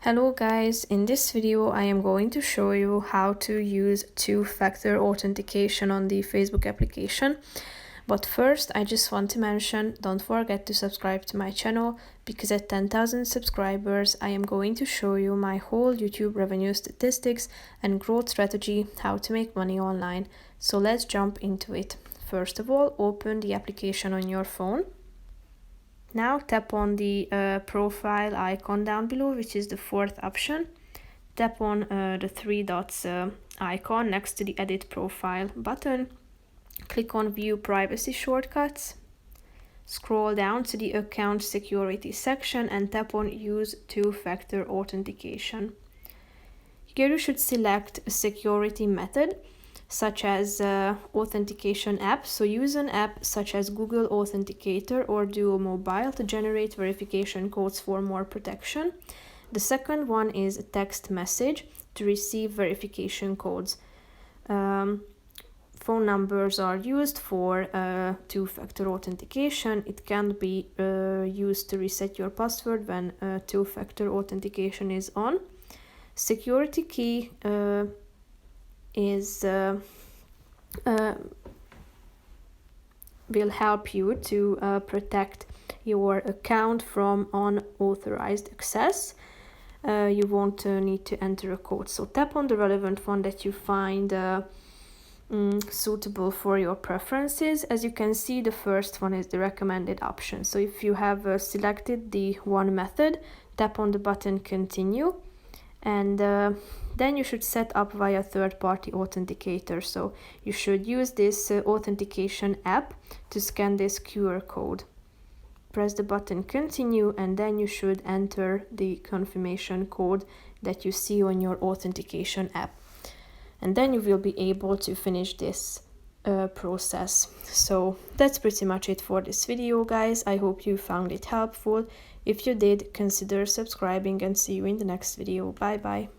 Hello guys, in this video I am going to show you how to use two-factor authentication on the Facebook application. But first I just want to mention, don't forget to subscribe to my channel, because at 10,000 subscribers I am going to show you my whole YouTube revenue statistics and growth strategy, how to make money online. So let's jump into it. First of all, open the application on your phone. Now tap on the profile icon down below, which is the fourth option. Tap on the three dots icon next to the edit profile button. Click on view privacy shortcuts. Scroll down to the account security section and tap on use two-factor authentication. Here you should select a security method, such as authentication app. So use an app such as Google Authenticator or Duo Mobile to generate verification codes for more protection. The second one is a text message to receive verification codes. Phone numbers are used for two-factor authentication. It can be used to reset your password when two-factor authentication is on. Security key will help you to protect your account from unauthorized access. You won't need to enter a code. So tap on the relevant one that you find suitable for your preferences. As you can see, the first one is the recommended option. So if you have selected the one method, tap on the button continue, and then you should set up via third-party authenticator. So you should use this authentication app to scan this QR code. Press the button continue, and then you should enter the confirmation code that you see on your authentication app. And then you will be able to finish this process. So that's pretty much it for this video, guys. I hope you found it helpful. If you did, consider subscribing, and see you in the next video. Bye bye.